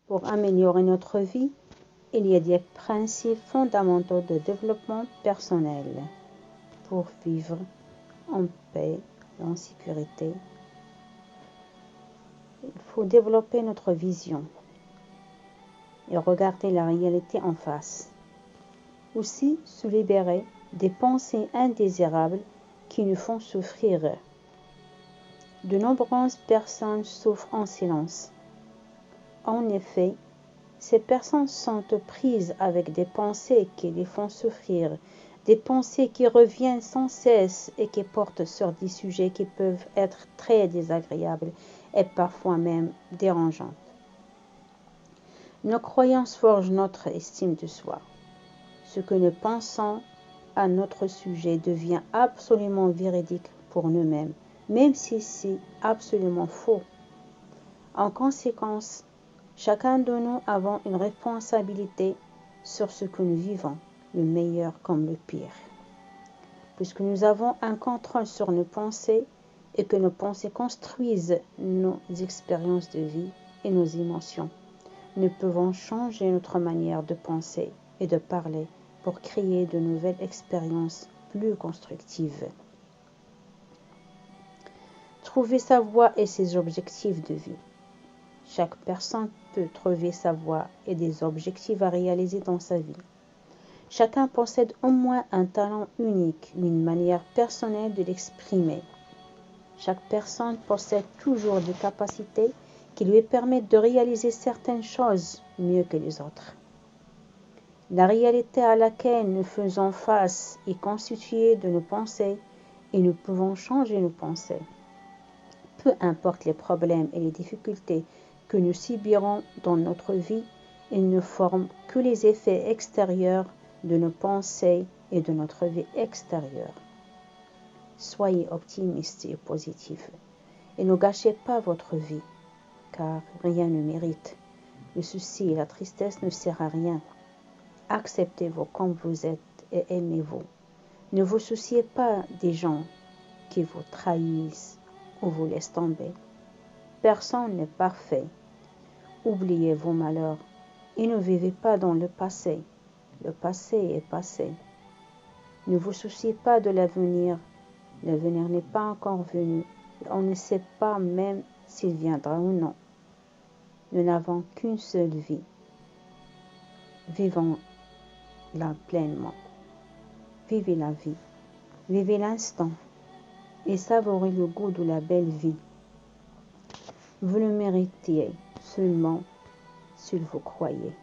Pour améliorer notre vie, il y a des principes fondamentaux de développement personnel pour vivre en paix et en sécurité. Il faut développer notre vision et regarder la réalité en face. Aussi, se libérer des pensées indésirables qui nous font souffrir. De nombreuses personnes souffrent en silence. En effet, ces personnes sont prises avec des pensées qui les font souffrir, des pensées qui reviennent sans cesse et qui portent sur des sujets qui peuvent être très désagréables et parfois même dérangeantes. Nos croyances forgent notre estime de soi. Ce que nous pensons à notre sujet devient absolument véridique pour nous-mêmes, même si c'est absolument faux. En conséquence, chacun de nous avons une responsabilité sur ce que nous vivons, le meilleur comme le pire. Puisque nous avons un contrôle sur nos pensées et que nos pensées construisent nos expériences de vie et nos émotions, nous pouvons changer notre manière de penser et de parler pour créer de nouvelles expériences plus constructives. Trouver sa voie et ses objectifs de vie. Chaque personne peut trouver sa voie et des objectifs à réaliser dans sa vie. Chacun possède au moins un talent unique, une manière personnelle de l'exprimer. Chaque personne possède toujours des capacités qui lui permettent de réaliser certaines choses mieux que les autres. La réalité à laquelle nous faisons face est constituée de nos pensées et nous pouvons changer nos pensées. Peu importe les problèmes et les difficultés que nous subirons dans notre vie, ils ne forment que les effets extérieurs de nos pensées et de notre vie extérieure. Soyez optimistes et positifs et ne gâchez pas votre vie, car rien ne mérite. Le souci et la tristesse ne servent à rien. Acceptez-vous comme vous êtes et aimez-vous. Ne vous souciez pas des gens qui vous trahissent ou vous laissent tomber. Personne n'est parfait. Oubliez vos malheurs et ne vivez pas dans le passé. Le passé est passé. Ne vous souciez pas de l'avenir. L'avenir n'est pas encore venu. On ne sait pas même s'il viendra ou non. Nous n'avons qu'une seule vie. Vivons-la pleinement. Vivez la vie. Vivez l'instant et savourez le goût de la belle vie. Vous le méritez seulement si vous croyez.